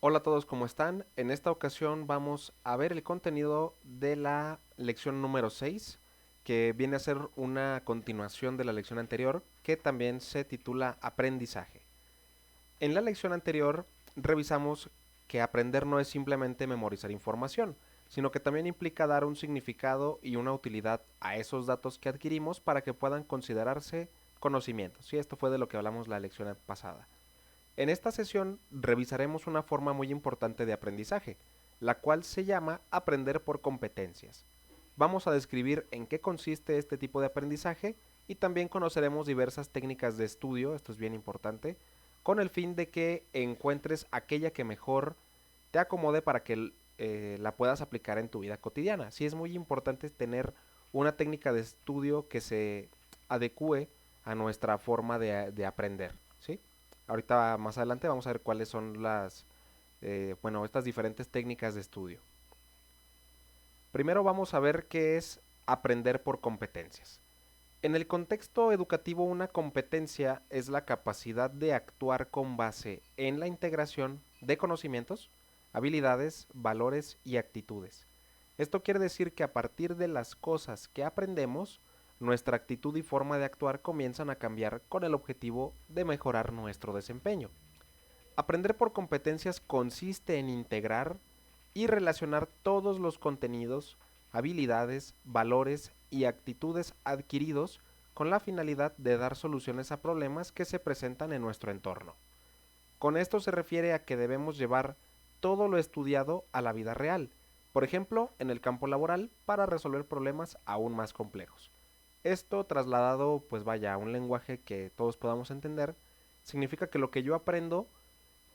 Hola a todos, ¿cómo están? En esta ocasión vamos a ver el contenido de la lección número 6, que viene a ser una continuación de la lección anterior, que también se titula Aprendizaje. En la lección anterior revisamos que aprender no es simplemente memorizar información, sino que también implica dar un significado y una utilidad a esos datos que adquirimos para que puedan considerarse conocimientos. Y esto fue de lo que hablamos la lección pasada. En esta sesión revisaremos una forma muy importante de aprendizaje, la cual se llama aprender por competencias. Vamos a describir en qué consiste este tipo de aprendizaje y también conoceremos diversas técnicas de estudio, esto es bien importante, con el fin de que encuentres aquella que mejor te acomode para que la puedas aplicar en tu vida cotidiana. Sí es muy importante tener una técnica de estudio que se adecue a nuestra forma de aprender, ¿sí? Ahorita más adelante vamos a ver cuáles son estas diferentes técnicas de estudio. Primero vamos a ver qué es aprender por competencias. En el contexto educativo, una competencia es la capacidad de actuar con base en la integración de conocimientos, habilidades, valores y actitudes. Esto quiere decir que a partir de las cosas que aprendemos, nuestra actitud y forma de actuar comienzan a cambiar con el objetivo de mejorar nuestro desempeño. Aprender por competencias consiste en integrar y relacionar todos los contenidos, habilidades, valores y actitudes adquiridos con la finalidad de dar soluciones a problemas que se presentan en nuestro entorno. Con esto se refiere a que debemos llevar todo lo estudiado a la vida real, por ejemplo, en el campo laboral para resolver problemas aún más complejos. Esto trasladado, pues vaya, a un lenguaje que todos podamos entender, significa que lo que yo aprendo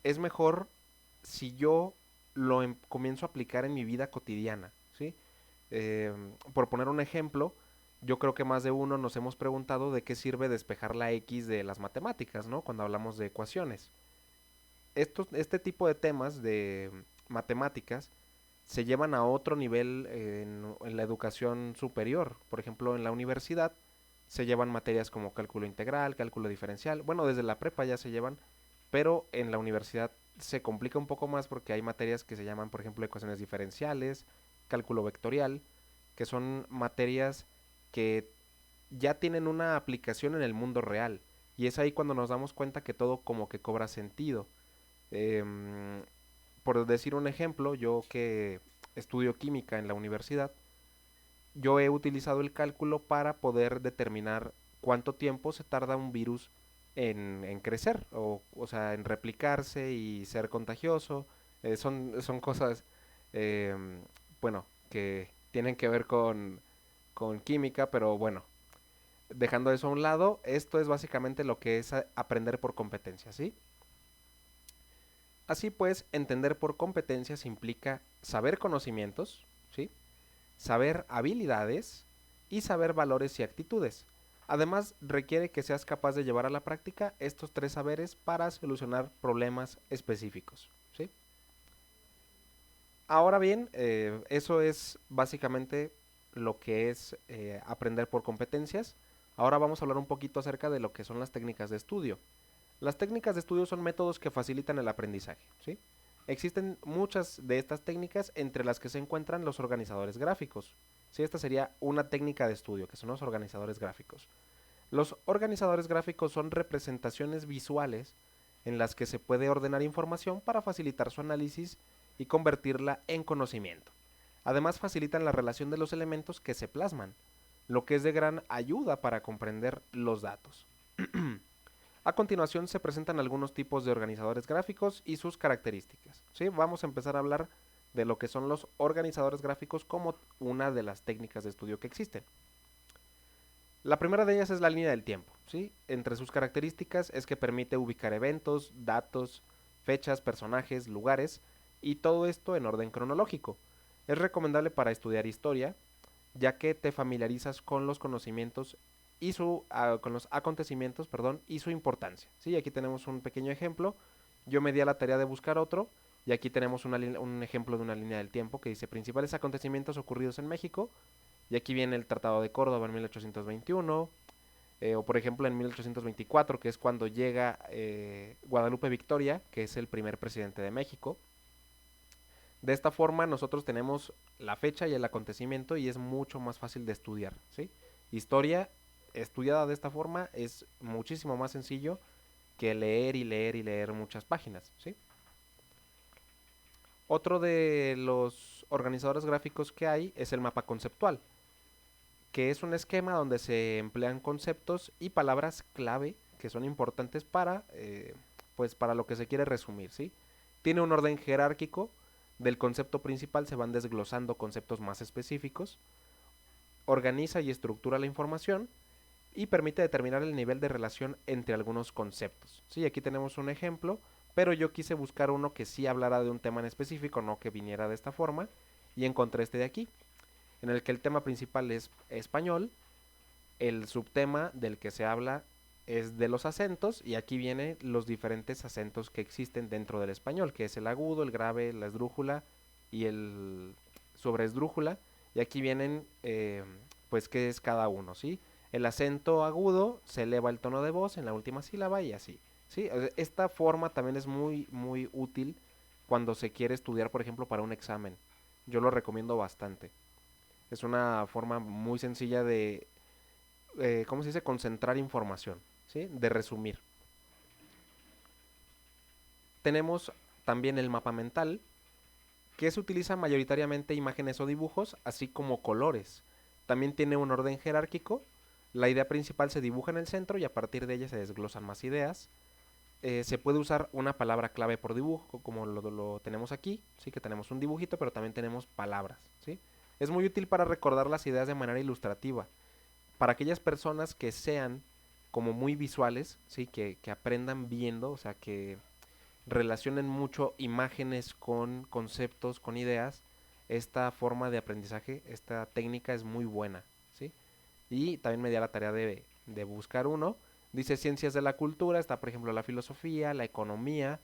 es mejor si yo comienzo a aplicar en mi vida cotidiana, ¿sí? Por poner un ejemplo, yo creo que más de uno nos hemos preguntado de qué sirve despejar la X de las matemáticas, ¿no? Cuando hablamos de ecuaciones. Este tipo de temas de matemáticas se llevan a otro nivel en la educación superior. Por ejemplo, en la universidad se llevan materias como cálculo integral, cálculo diferencial. Bueno, desde la prepa ya se llevan, pero en la universidad se complica un poco más porque hay materias que se llaman, por ejemplo, ecuaciones diferenciales, cálculo vectorial, que son materias que ya tienen una aplicación en el mundo real. Y es ahí cuando nos damos cuenta que todo como que cobra sentido. Em, por decir un ejemplo, yo que estudio química en la universidad, yo he utilizado el cálculo para poder determinar cuánto tiempo se tarda un virus en crecer, o sea, en replicarse y ser contagioso. Son cosas, em, bueno, que tienen que ver con química, pero bueno, dejando eso a un lado, esto es básicamente lo que es aprender por competencia, ¿sí? Así pues, entender por competencias implica saber conocimientos, ¿sí? Saber habilidades y saber valores y actitudes. Además, requiere que seas capaz de llevar a la práctica estos tres saberes para solucionar problemas específicos, ¿sí? Ahora bien, eso es básicamente lo que es aprender por competencias. Ahora vamos a hablar un poquito acerca de lo que son las técnicas de estudio. Las técnicas de estudio son métodos que facilitan el aprendizaje, ¿sí? Existen muchas de estas técnicas entre las que se encuentran los organizadores gráficos. ¿Sí? Esta sería una técnica de estudio, que son los organizadores gráficos. Los organizadores gráficos son representaciones visuales en las que se puede ordenar información para facilitar su análisis y convertirla en conocimiento. Además facilitan la relación de los elementos que se plasman, lo que es de gran ayuda para comprender los datos. A continuación se presentan algunos tipos de organizadores gráficos y sus características. ¿Sí? Vamos a empezar a hablar de lo que son los organizadores gráficos como una de las técnicas de estudio que existen. La primera de ellas es la línea del tiempo. ¿Sí? Entre sus características es que permite ubicar eventos, datos, fechas, personajes, lugares y todo esto en orden cronológico. Es recomendable para estudiar historia, ya que te familiarizas con los conocimientos y con los acontecimientos, perdón, y su importancia. Sí, aquí tenemos un pequeño ejemplo. Yo me di a la tarea de buscar otro y aquí tenemos un ejemplo de una línea del tiempo que dice principales acontecimientos ocurridos en México y aquí viene el Tratado de Córdoba en 1821 o por ejemplo en 1824 que es cuando llega Guadalupe Victoria, que es el primer presidente de México. De esta forma nosotros tenemos la fecha y el acontecimiento y es mucho más fácil de estudiar, ¿sí? Historia estudiada de esta forma es muchísimo más sencillo que leer y leer y leer muchas páginas, ¿sí? Otro de los organizadores gráficos que hay es el mapa conceptual, que es un esquema donde se emplean conceptos y palabras clave que son importantes pues para lo que se quiere resumir, ¿sí? Tiene un orden jerárquico, del concepto principal se van desglosando conceptos más específicos, organiza y estructura la información y permite determinar el nivel de relación entre algunos conceptos. Sí, aquí tenemos un ejemplo, pero yo quise buscar uno que sí hablara de un tema en específico, no que viniera de esta forma, y encontré este de aquí, en el que el tema principal es español, el subtema del que se habla es de los acentos, y aquí vienen los diferentes acentos que existen dentro del español, que es el agudo, el grave, la esdrújula y el sobreesdrújula, y aquí vienen pues qué es cada uno, ¿sí? El acento agudo se eleva el tono de voz en la última sílaba y así, ¿sí? Esta forma también es muy útil cuando se quiere estudiar, por ejemplo, para un examen. Yo lo recomiendo bastante. Es una forma muy sencilla de, ¿cómo se dice? Concentrar información, ¿sí? De resumir. Tenemos también el mapa mental, que se utiliza mayoritariamente imágenes o dibujos, así como colores. También tiene un orden jerárquico. La idea principal se dibuja en el centro y a partir de ella se desglosan más ideas. Se puede usar una palabra clave por dibujo, como lo tenemos aquí, sí que tenemos un dibujito, pero también tenemos palabras, ¿sí? Es muy útil para recordar las ideas de manera ilustrativa. Para aquellas personas que sean como muy visuales, ¿sí? Que aprendan viendo, o sea, que relacionen mucho imágenes con conceptos, con ideas, esta forma de aprendizaje, esta técnica es muy buena, ¿sí? Y también me di a la tarea de buscar uno. Dice ciencias de la cultura, está por ejemplo la filosofía, la economía,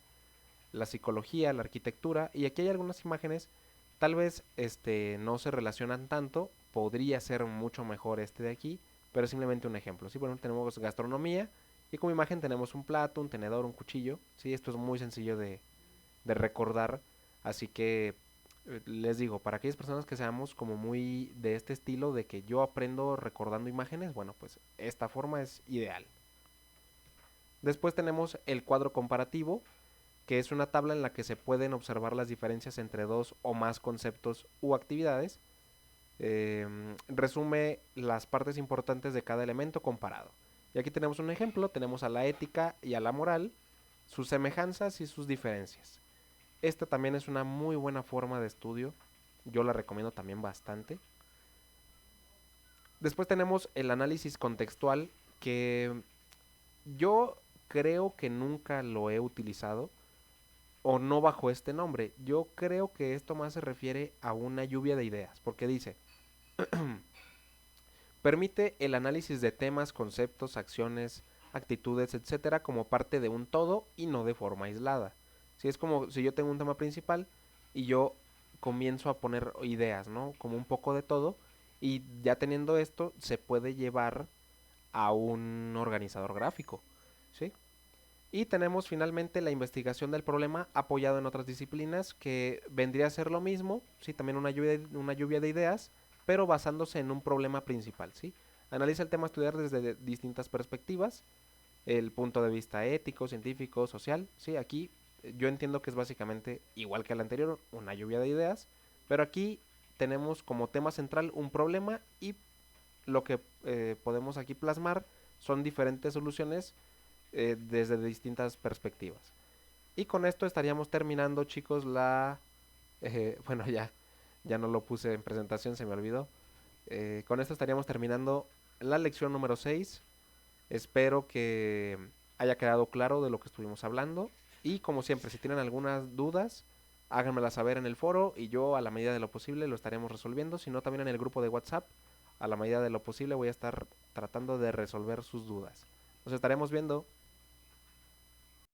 la psicología, la arquitectura, y aquí hay algunas imágenes, tal vez no se relacionan tanto, podría ser mucho mejor este de aquí, pero es simplemente un ejemplo, ¿sí? Bueno, tenemos gastronomía, y como imagen tenemos un plato, un tenedor, un cuchillo, ¿sí? Esto es muy sencillo de recordar, así que les digo, para aquellas personas que seamos como muy de este estilo, de que yo aprendo recordando imágenes, bueno, pues esta forma es ideal. Después tenemos el cuadro comparativo, que es una tabla en la que se pueden observar las diferencias entre dos o más conceptos u actividades. Resume las partes importantes de cada elemento comparado. Y aquí tenemos un ejemplo, tenemos a la ética y a la moral, sus semejanzas y sus diferencias. Esta también es una muy buena forma de estudio, yo la recomiendo también bastante. Después tenemos el análisis contextual, que yo creo que nunca lo he utilizado, o no bajo este nombre. Yo creo que esto más se refiere a una lluvia de ideas, porque dice, permite el análisis de temas, conceptos, acciones, actitudes, etcétera, como parte de un todo y no de forma aislada. Si es como si yo tengo un tema principal y yo comienzo a poner ideas, ¿no? Como un poco de todo, y ya teniendo esto se puede llevar a un organizador gráfico, ¿sí? Y tenemos finalmente la investigación del problema apoyado en otras disciplinas, que vendría a ser lo mismo, sí, también una lluvia de ideas, pero basándose en un problema principal, ¿sí? Analiza el tema a estudiar desde distintas perspectivas, el punto de vista ético, científico, social, ¿sí? Aquí yo entiendo que es básicamente igual que el anterior, una lluvia de ideas, pero aquí tenemos como tema central un problema y lo que podemos aquí plasmar son diferentes soluciones desde distintas perspectivas. Y con esto estaríamos terminando, chicos, bueno, ya no lo puse en presentación, se me olvidó. Con esto estaríamos terminando la lección número 6. Espero que haya quedado claro de lo que estuvimos hablando. Y como siempre, si tienen algunas dudas, háganmelas saber en el foro y yo a la medida de lo posible lo estaremos resolviendo. Si no, también en el grupo de WhatsApp, a la medida de lo posible voy a estar tratando de resolver sus dudas. Nos estaremos viendo.